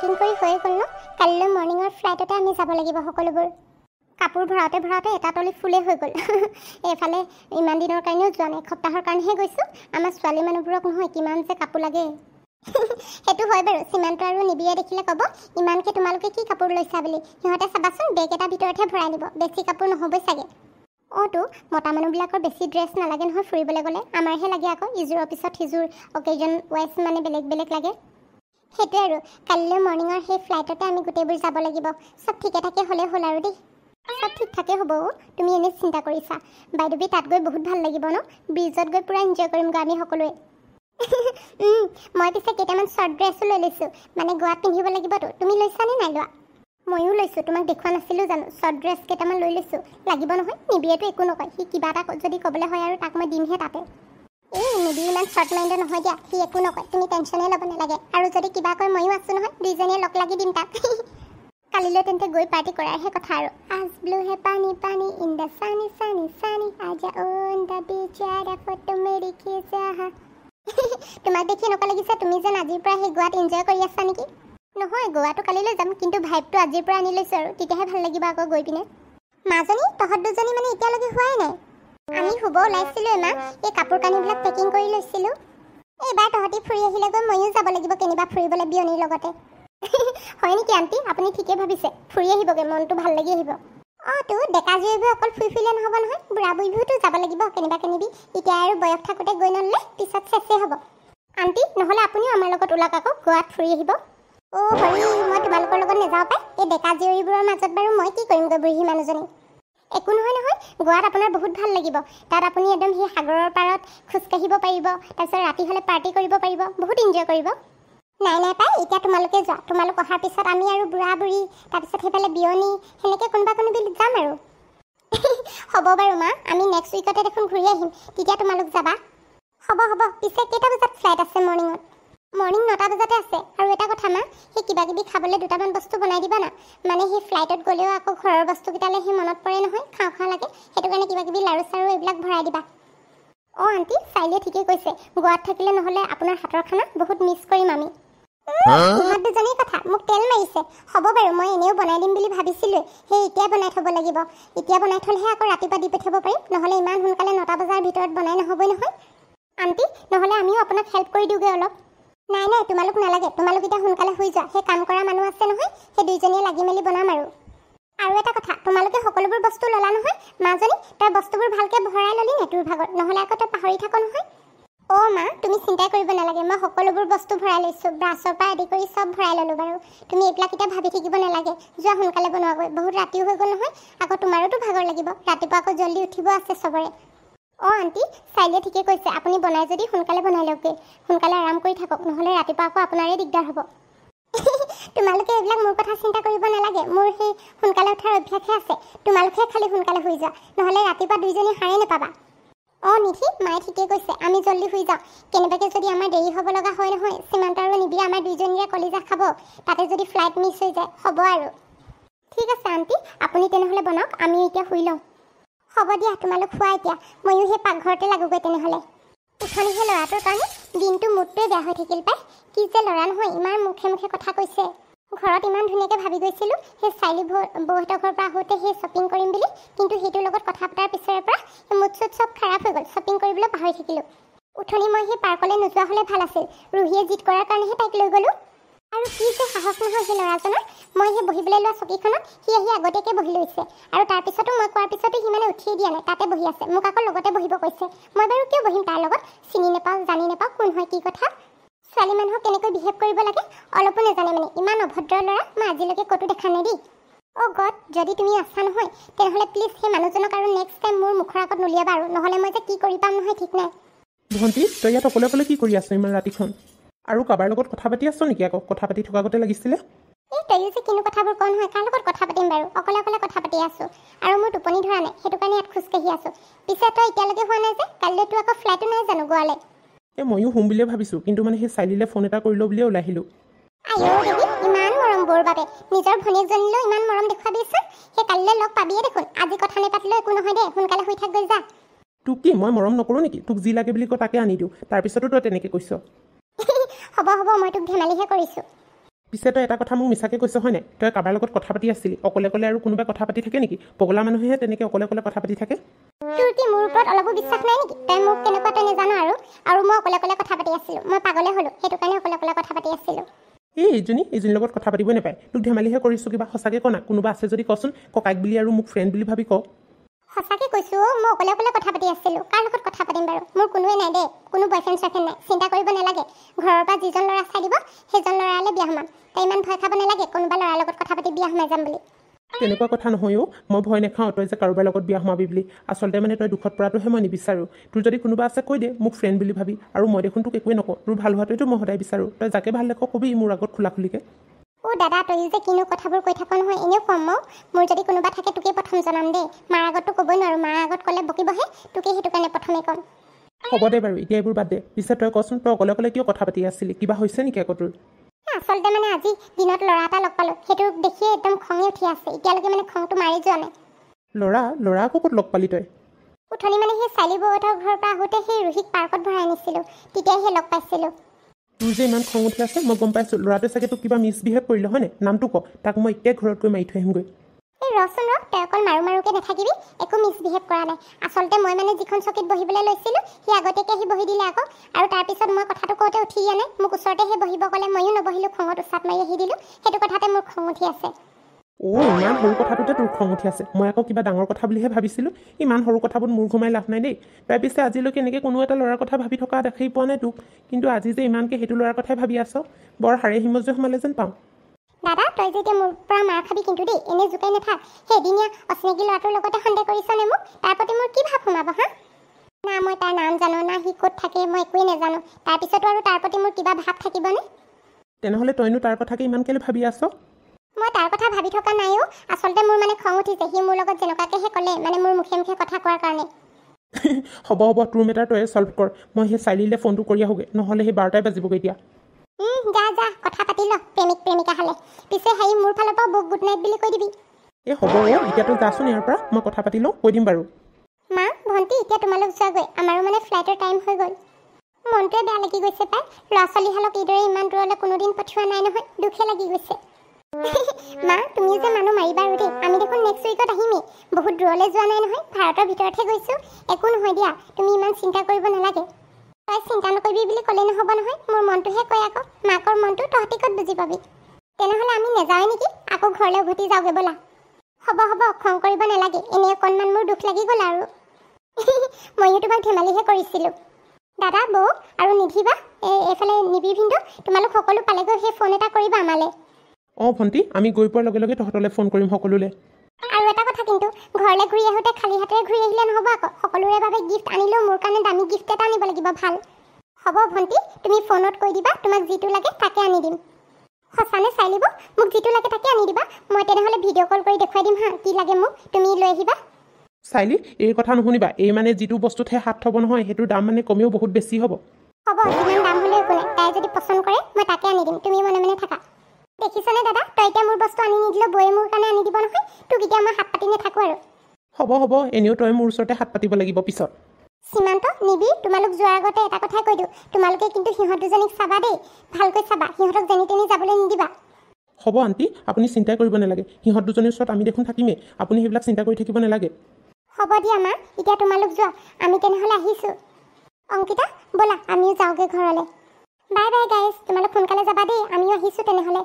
Packing কৰি হৈ গ'ল ন কালিলৈ মৰ্ণিঙৰ ফ্লাইটতে আমি যাব লাগিব সকলোবোৰ কাপোৰ ভৰাওঁতে ভৰাওঁতে এটা তলি ফুলেই হৈ গ'ল এইফালে ইমান দিনৰ কাৰণেও যোৱা নাই এসপ্তাহৰ কাৰণেহে গৈছোঁ আমাৰ ছোৱালী মানুহবোৰক নহয় কিমান যে কাপোৰ লাগে সেইটো হয় বাৰু সীমান্ত আৰু নিবিয়ে দেখিলে ক'ব ইমানকৈ তোমালোকে কি কাপোৰ লৈছা বুলি সিহঁতে চাবাচোন বেগ এটা ভিতৰতহে ভৰাই নিব বেছি কাপোৰ নহ'বই চাগে তো মতা মানুহবিলাকৰ বেছি ড্ৰেছ নালাগে নহয় ফুৰিবলৈ গ'লে আমাৰহে লাগে আকৌ ইযোৰৰ পিছত সিযোৰ অকেজন ৱাইজ মানে বেলেগ বেলেগ লাগে সেইটোৱে আৰু কালিলৈ মৰ্ণিঙৰ সেই ফ্লাইটতে আমি গোটেইবোৰ যাব লাগিব চব ঠিকে ঠাকে হ'লে হ'ল আৰু দেই চব ঠিক ঠাকে হ'ব তুমি এনেই চিন্তা কৰিছা বাইদেউ তাত গৈ বহুত ভাল লাগিব ন ব্ৰিজত গৈ পূৰা এনজয় কৰিমগৈ আমি সকলোৱে মই পিছে কেইটামান শ্বৰ্ট ড্ৰেছো লৈ লৈছোঁ মানে গোৱাত পিন্ধিব লাগিবতো তুমি লৈছানে নাই লোৱা ময়ো লৈছোঁ তোমাক দেখুওৱা নাছিলোঁ জানো শ্বৰ্ট ড্ৰেছ কেইটামান লৈ লৈছোঁ লাগিব নহয় নিবিয়েতো একো নকয় সি কিবা এটা যদি ক'বলৈ হয় আৰু তাক মই দিমহে তাতে নিবি ইমান শ্বৰ্ট মাইণ্ডৰ নহয় দিয়া সি একো নকয় তুমি টেনশ্যনেই ল'ব নালাগে আৰু যদি কিবা কয় ময়ো আছোঁ নহয় দুইজনীয়ে লগ লাগি দিম তাক কালিলৈ তেন্তে গৈ পাৰ্টি কৰাৰহে কথা আৰু আজ ব্লু হে পানী পানী ইন দ্য সানি সানি সানি আজা অন দ্য বিচ আ ফটো মেৰি খিচা তোমাক দেখি এনেকুৱা লাগিছে তুমি যেন আজিৰ পৰা সেই গোৱাত এনজয় কৰি আছা নেকি নহয় গোৱাটো কালিলৈ যাম কিন্তু ভাইবটো আজিৰ পৰা আনি লৈছোঁ আৰু তেতিয়াহে ভাল লাগিব আকৌ গৈ পিনে মাজনী তহঁত দুজনী মানে এতিয়ালৈকে হোৱাই নাই আমি শুব ওলাইছিলোঁ এমাহ এই কাপোৰ কানিবিলাক পেকিং কৰি লৈছিলোঁ এইবাৰ তহঁতি ফুৰি আহিলেগৈ ময়ো যাব লাগিব কেনিবা ফুৰিবলৈ বিয়নীৰ লগতে হয় নেকি আণ্টি আপুনি ঠিকেই ভাবিছে ফুৰি আহিবগৈ মনটো ভাল লাগি আহিব তো ডেকা জীয়ৰীবোৰ অকল ফুৰি ফুৰিলে নহ'ব নহয় বুঢ়া বুঢ়ীবোৰতো যাব লাগিব কেনিবা কেনিবি এতিয়া আৰু বয়স থাকোঁতে গৈ নল'লে পিছত চেচেই হ'ব আণ্টি নহ'লে আপুনিও আমাৰ লগত ওলাওক আকৌ গোৱাত ফুৰি আহিব হৰি মই তোমালোকৰ লগত নাযাওঁ পাই এই ডেকা জীয়ৰীবোৰৰ মাজত বাৰু মই কি কৰিমগৈ বুঢ়ী মানুহজনী একো নহয় নহয় গোৱাত আপোনাৰ বহুত ভাল লাগিব তাত আপুনি একদম সেই সাগৰৰ পাৰত খোজকাঢ়িব পাৰিব তাৰপিছত ৰাতি হ'লে পাৰ্টি কৰিব পাৰিব বহুত এনজয় কৰিব নাই নাই পাই এতিয়া তোমালোকে যোৱা তোমালোক অহাৰ পিছত আমি আৰু বুঢ়া বুঢ়ী তাৰপিছত সেইফালে বিয়নী সেনেকৈ কোনোবা কোনোবি যাম আৰু হ'ব বাৰু মা আমি নেক্সট উইকতে দেখোন ঘূৰি আহিম তেতিয়া তোমালোক যাবা হ'ব হ'ব পিছে কেইটা বজাত ফ্লাইট আছে মৰ্ণিঙত মৰ্ণিং 9টা বজাতে আছে আৰু এটা কথা মা সেই কিবা কিবি খাবলৈ দুটামান বস্তু বনাই দিবা না মানে সেই ফ্লাইটত গ'লেও আকৌ ঘৰৰ বস্তুকেইটালৈ সেই মনত পৰে নহয় খাওঁ খাওঁ লাগে সেইটো কাৰণে কিবা কিবি লাৰু চাৰু এইবিলাক ভৰাই দিবা আণ্টি চাইলিয়ে ঠিকেই কৈছে গোৱাত থাকিলে নহ'লে আপোনাৰ হাতৰ খানা বহুত মিছ কৰিম আমি ইহঁত দুজনীৰ কথা মোক তেল মাৰিছে হ'ব বাৰু মই এনেও বনাই দিম বুলি ভাবিছিলোঁ সেই এতিয়াই বনাই থ'ব লাগিব এতিয়া বনাই থ'লেহে আকৌ ৰাতিপুৱা দি পঠিয়াব পাৰিম নহ'লে ইমান সোনকালে 9টা বজাৰ ভিতৰত বনাই নহ'বই নহয় আণ্টি নহ'লে আমিও আপোনাক হেল্প কৰি দিওঁগৈ অলপ নাই নাই তোমালোক নালাগে তোমালোক এতিয়া সোনকালে শুই যোৱা সেই কাম কৰা মানুহ আছে নহয় সেই দুইজনীয়ে লাগি মেলি বনাম আৰু এটা কথা তোমালোকে সকলোবোৰ বস্তু ল'লা নহয় মাজনী তই বস্তুবোৰ ভালকৈ ভৰাই ল'লি নে তোৰ ভাগত নহ'লে আকৌ তই পাহৰি থাক নহয় মা তুমি চিন্তাই কৰিব নালাগে মই সকলোবোৰ বস্তু ভৰাই লৈছোঁ ব্ৰাছৰ পৰা আদি কৰি চব ভৰাই ল'লোঁ বাৰু তুমি এইবিলাক এতিয়া ভাবি থাকিব নালাগে যোৱা সোনকালে বনোৱাগৈ বহুত ৰাতিও হৈ গ'ল নহয় আকৌ তোমাৰোতো ভাগৰ লাগিব ৰাতিপুৱা আকৌ জল্দি উঠিব আছে চবৰে আণ্টি চাইলিয়ে ঠিকেই কৈছে আপুনি বনাই যদি সোনকালে বনাই লওকগৈ সোনকালে আৰাম কৰি থাকক নহ'লে ৰাতিপুৱা আকৌ আপোনাৰে দিগদাৰ হ'ব তোমালোকে এইবিলাক মোৰ কথা চিন্তা কৰিব নালাগে মোৰ সেই সোনকালে উঠাৰ অভ্যাসহে আছে তোমালোকে খালি সোনকালে শুই যোৱা নহ'লে ৰাতিপুৱা দুইজনী সাৰে নাপাবা নিধি মায়ে ঠিকেই কৈছে আমি জল্দি শুই যাওঁ কেনেবাকৈ যদি আমাৰ দেৰি হ'ব লগা হয় নহয় সীমান্ত আৰু নিবিয়ে আমাৰ দুইজনীৰে কলিজা খাব তাতে যদি ফ্লাইট মিছ হৈ যায় হ'ব আৰু ঠিক আছে আণ্টি আপুনি তেনেহ'লে বনাওক আমি এতিয়া শুই লওঁ হ'ব দিয়া তোমালোক শুৱা এতিয়া ময়ো সেই পাকঘৰতে লাগোগৈ তেনেহ'লে উঠনি সেই ল'ৰাটোৰ কাৰণে দিনটো মুডটোৱে বেয়া হৈ থাকিল পাই কি যে ল'ৰা নহয় ইমান মুখে মুখে কথা কৈছে ঘৰত ইমান ধুনীয়াকৈ ভাবি গৈছিলোঁ সেই চাইলি বৌহঁতৰ ঘৰৰ পৰা আহোঁতে সেই শ্বপিং কৰিম বুলি কিন্তু সেইটোৰ লগত কথা পতাৰ পিছৰে পৰা মুড চুড চব খাৰাপ হৈ গ'ল শ্বপিং কৰিবলৈ পাহৰি থাকিলোঁ উঠনি মই সেই পাৰ্কলৈ নোযোৱা হ'লে ভাল আছিল ৰুহিয়ে জিদ কৰাৰ কাৰণেহে তাইক লৈ গ'লোঁ আৰু কি যে সাহস নহয় সেই ল'ৰাজনৰ মই সেই বহিবলৈ লোৱা চকীখনত সি আহি আগতীয়াকৈ বহি লৈছে আৰু তাৰপিছতো মই কোৱাৰ পিছতো সি মানে উঠিয়ে দিয়া নাই তাতে বহি আছে মোক আকৌ লগতে বহিব কৈছে মই বাৰু কিয় বহিম তাৰ লগত চিনি নাপাওঁ জানি নাপাওঁ কোন হয় কি কথা ছোৱালী মানুহক কেনেকৈ বিহেভ কৰিব লাগে অলপো নাজানে মানে ইমান অভদ্ৰ ল'ৰা মই আজিলৈকে ক'তো দেখা নাই দেই গড যদি তুমি আছা নহয় তেনেহ'লে প্লিজ সেই মানুহজনক আৰু নেক্সট টাইম মোৰ মুখৰ আগত নুলিয়াবা আৰু নহ'লে মই যে কি কৰি পাম নহয় ঠিক নাই ভণ্টি তই ইয়াত অকলে অকলে কি কৰি আছ ইমান ৰাতিখন আৰু কাৰোবাৰ লগত কথা পাতি আছ নেকি আকৌ কথা পাতি থকা আগতে লাগিছিলে তয়ো যে কিনো কথাবোৰ কওঁ নহয় কাৰ লগত কথা পাতিম বাৰু অকলে অকলে কথা পাতি আছোঁ আৰু মোৰ টোপনি ধৰা নাই সেইটো কাৰণে ইয়াত খোজকাঢ়ি আছোঁ পিছে তই এতিয়ালৈকে হোৱা নাই যে কাইলৈতো আকৌ ফ্লাইটো নাই জানো গোৱালৈ ময়ো শুম বুলিয়ে ভাবিছোঁ কিন্তু মানে সেই চাইলিলে ফোন এটা কৰি লওঁ বুলিয়ে ওলাই আহিলোঁ দেৱী ইমান মৰম বৰ বাবে নিজৰ ভনীয়েকজনীলৈও ইমান মৰম দেখুৱাবিচোন সেই কালিলৈ লগ পাবিয়ে দেখোন আজি কথা নাপাতিলেও একো নহয় দে সোনকালে শুই থাক গৈ যা তোক কি মই মৰম নকৰোঁ নেকি তোক যি লাগে বুলি কয় তাকে আনি দিওঁ তাৰপিছতো তই তেনেকৈ কৈছ হ'ব হ'ব মই তোক ধেমালিহে কৰিছোঁ পিছে তই এটা কথা মোক মিছাকৈ কৈছ হয় নাই? তই কাৰোবাৰ লগত কথা পাতি আছিলি অকলে অকলে, আৰু কোনোবাই কথা পাতি থাকে নেকি? পগলা মানুহেহে তেনেকৈ অকলে অকলে কথা পাতি থাকে। তোৰ কি মোৰ ওপৰত অলপো বিশ্বাস নাই নেকি? তই মোক কেনেকুৱা তই নাজানো আৰু মই অকলে অকলে কথা পাতি আছিলোঁ। মই পাগলে হ'লোঁ, সেইটো কাৰণে অকলে অকলে কথা পাতি আছিলোঁ। এইজনীৰ লগত কথা পাতিবই নাপায়। তোক ধেমালিহে কৰিছোঁ, কিবা সঁচাকৈ ক না। কোনোবা আছে যদি কচোন, ককাইক বুলি আৰু মোক ফ্ৰেণ্ড বুলি ভাবি ক। সঁচাকৈ কৈছোঁ, মই অকলে অকলে কথা পাতি আছিলোঁ। কাৰ লগত কথা পাতিম বাৰু? মোৰ কোনোৱে নাই দেই, কোনো বয়ফ্ৰেণ্ড চয়ফ্ৰেণ্ড নাই। চিন্তা কৰিব নালাগে, ঘৰৰ পৰা যিজন ল'ৰা চাই দিব সেইজন ল'ৰালৈ বিয়া সোমাম। তই ইমান ভয় খাব নালাগে কোনোবা ল'ৰাৰ লগত কথা পাতি বিয়া সোমাই যাম বুলি। তেনেকুৱা কথা নহয়ও, মই ভয় নাখাওঁ তই যে কাৰোবাৰ লগত বিয়া সোমাবি বুলি। আচলতে মানে তই দুখত পৰাটোহে মই নিবিচাৰোঁ। তোৰ যদি কোনোবা আছে কৈ দে মোক ফ্ৰেণ্ড বুলি ভাবি, আৰু মই দেখোন তোক একোৱে নকওঁ। তোৰ ভাল হোৱাটোৱেতো মই সদায় বিচাৰোঁ। তই যাকে ভাল দেখো কবি মোৰ আগত খোলা খুলিকৈ। দাদা, তই যে কিনো কথাবোৰ কৈ থাক নহয়, এনেও কম মোৰ যদি কোনোবা থাকে তোকেই প্ৰথম জনাম দেই। মাৰ আগততো ক'বই নোৱাৰোঁ, মাৰ আগত ক'লে বকিবহে, তোকেই সেইটো কাৰণে প্ৰথমে ক'ম। হ'ব দে বাৰু, এতিয়া এইবোৰ বাদ দে। পিছে তই কচোন, তই অকলে অকলে কিয় কথা পাতি আছিলি? কিবা হৈছে নেকি আকৌ তোৰ? আচলতে মানে আজি দিনত ল'ৰা এটা লগ পালোঁ, সেইটো দেখিয়ে একদম খঙে উঠি আছে। এতিয়ালৈকে মানে খংটো মাৰি যোৱা নাই। ল'ৰা আকৌ ক'ত লগ পালি তই? উঠনি মানে সেই চাইলি বৌহঁতৰ ঘৰৰ পৰা আহোঁতে সেই ৰুহিক পাৰ্কত ভৰাই আনিছিলোঁ, তেতিয়াই সেই লগ পাইছিলোঁ। তোৰ যে ইমান খং উঠি আছে মই গম পাইছোঁ। ল'ৰাটোৱে চাগে তোক কিবা মিছবিহেভ কৰিলে হয় নাই? নামটো ক, তাক মই এতিয়া ঘৰত গৈ মাৰি থৈ আহিমগৈ। এই ৰচোন তই অকল মাৰুকে নাথাকিবি, একো মিছবিহেভ কৰা নাই। আচলতে মই মানে যিখন চকীত বহিবলৈ লৈছিলোঁ সি আগতীয়াকৈ আহি বহি দিলে আকৌ, আৰু তাৰপিছত মই কথাটো কওঁতে উঠি দিয়া নাই। মোক ওচৰতে সেই বহিব ক'লে, ময়ো নবহিলোঁ, খঙত উচাত মাৰি আহি দিলোঁ। সেইটো কথাতে মোৰ খং উঠি আছে। ইমান সৰু কথাটোতে তোৰ খং উঠি আছে? মই আকৌ কিবা ডাঙৰ কথা বুলিহে ভাবিছিলোঁ। ইমান সৰু কথাবোৰ মূৰ ঘুমাই লাভ নাই দেই। তই পিছে আজিলৈকে এনেকৈ কোনো এটা ল'ৰাৰ কথা ভাবি থকা দেখি পোৱা নাই তোক, কিন্তু আজি যে ইমানকৈ সেইটো ল'ৰাৰ কথাই ভাবি আছ, বৰ হাড়ে হিমজে সোমালে যেন পাওঁ। দাদা, তই যেতিয়া মোৰ পৰা মাৰ খাবি কিন্তু দেই, এনেই জোকাই নাথাক। সেইদিনীয়া অচিনাকি ল'ৰাটোৰ লগতে সন্দেহ কৰিছনে মোক? তাৰ প্ৰতি মোৰ কি ভাৱ সোমাব হা? না মই তাৰ নাম জানো, না সি ক'ত থাকে, মই একোৱেই নাজানো। তাৰপিছতো আৰু তাৰ প্ৰতি মোৰ কিবা ভাৱ থাকিবনে? তেনেহ'লে তইনো তাৰ কথাকে ইমান কেলৈ ভাবি আছ? মই তাৰ কথা ভাবি থকা নাইও। আচলতে মোৰ মানে খং উঠিছে, সি মোৰ লগত যেনেকুৱাকৈহে ক'লে, মানে মোৰ মুখে মুখে কথা কোৱাৰ কাৰণে। হ'ব তোৰ মেটাৰ তই ছল্ভ কৰ। মই সেই চাইলিলৈ ফোনটো কৰি আহোগৈ, নহ'লে সেই 12টাই বাজিবগৈ এতিয়া। যা কথা পাতি ল প্ৰেমিক প্ৰেমিকা হ'লে। পিছে মোৰ ফালৰ পৰা বৌক গুড নাইট বুলি কৈ দিবি। হ'ব এতিয়াতো যাচোন ইয়াৰ পৰা, মই কথা পাতি লওঁ, কৈ দিম বাৰু। মা, ভণ্টি, এতিয়া তোমালোক যোৱাগৈ, আমাৰো মানে ফ্লাইটৰ টাইম হৈ গ'ল। মনটোৱে বেয়া লাগি গৈছে পাই। ল'ৰা ছোৱালীহালক এইদৰে ইমান দূৰলৈ কোনোদিন পঠিওৱা নাই নহয়, দুখে লাগি গৈছে। মা, তুমি যে মানুহ মাৰিবা আৰু দেই। আমি দেখোন নেক্সট উইকত আহিমেই। বহুত দূৰলৈ যোৱা নাই নহয়, ভাৰতৰ ভিতৰতহে গৈছোঁ। একো নহয় দিয়া, তুমি ইমান চিন্তা কৰিব নালাগে। তই চিন্তা নকৰিবি বুলি ক'লে নহ'ব নহয়, মোৰ মনটোহে কয় আকৌ। মাকৰ মনটো তহঁতি ক'ত বুজি পাবি। তেনেহ'লে আমি নাযাওঁৱে নেকি? আকৌ ঘৰলৈ উভতি যাওঁগৈ ব'লা। হ'ব খং কৰিব নালাগে, এনেই অকণমান মোৰ দুখ লাগি গ'ল আৰু। ময়ো তোমাক ধেমালিহে কৰিছিলোঁ। দাদা, বৌ আৰু নিধিবা, এইফালে নিবি ভিনটো, তোমালোক সকলো পালেগৈ, সেই ফোন এটা কৰিবা আমালৈ। ভণ্টি, আমি গৈ পোৱাৰ লগে লগে তহঁতলৈ ফোন কৰিম সকলোলৈ। আৰু এটা কথা কিন্তু, ঘৰলৈ ঘূৰি আহোঁতে খালী হাতেৰে ঘূৰি আহিলে নহ'ব আকৌ। সকলোৰে বাবে গিফ্ট আনিলেও মোৰ কাৰণে দামী গিফ্ট এটা আনিব লাগিব ভাল। হ'ব ভণ্টি, তুমি ফোনত কৈ দিবা, তোমাক যিটো লাগে তাকে আনি দিম। সঁচানে চাই লিব? মোক যিটো লাগে তাকে আনি দিবা। মই তেনেহ'লে ভিডিঅ' কল কৰি দেখুৱাই দিম হা, কি লাগে মোক, তুমি লৈ আহিবা। চাইলি, এই কথা নুশুনিবা। এই মানে যিটো বস্তুতহে হাত থ'ব নহয়, সেইটোৰ দাম মানে কমেও বহুত বেছি হ'ব। হ'ব, যিমান দাম হ'লেও একো নাই। তাই যদি পচন্দ কৰে মই তাকে আনি দিম, তুমি মনে মনে থাকা। দেখিছনে দাদা, তই এতিয়া মোৰ বস্তু আনি নিদিলেও বৌয়ে মোৰ কাৰণে আনি দিব নহয়। তোক এতিয়া মই হাত পাতি নাথাকোঁ আৰু। হ'ব, এনেও তই মোৰ ওচৰতে হাত পাতিব লাগিব পিছত। সীমান্ত, নিবি, তোমালোক যোৱাৰ আগতে এটা কথাই কৈ দিওঁ, তোমালোকে কিন্তু সিহঁত দুজনীক চাবা দেই, ভালকৈ চাবা। সিহঁতক যেনি তেনি যাবলৈ নিদিবা। হ'ব আণ্টি, আপুনি চিন্তাই কৰিব নালাগে। সিহঁত দুজনীৰ ওচৰত আমি দেখোন থাকিমেই, আপুনি সেইবিলাক চিন্তা কৰি থাকিব নালাগে। হ'ব দিয়া মা, এতিয়া তোমালোক যোৱা, আমি তেনেহ'লে আহিছোঁ। অংকিতা, ব'লা আমিও যাওঁগৈ ঘৰলৈ। বাই বাই গাইজ, তোমালোক সোনকালে যাবা দেই, আমিও আহিছোঁ তেনেহ'লে।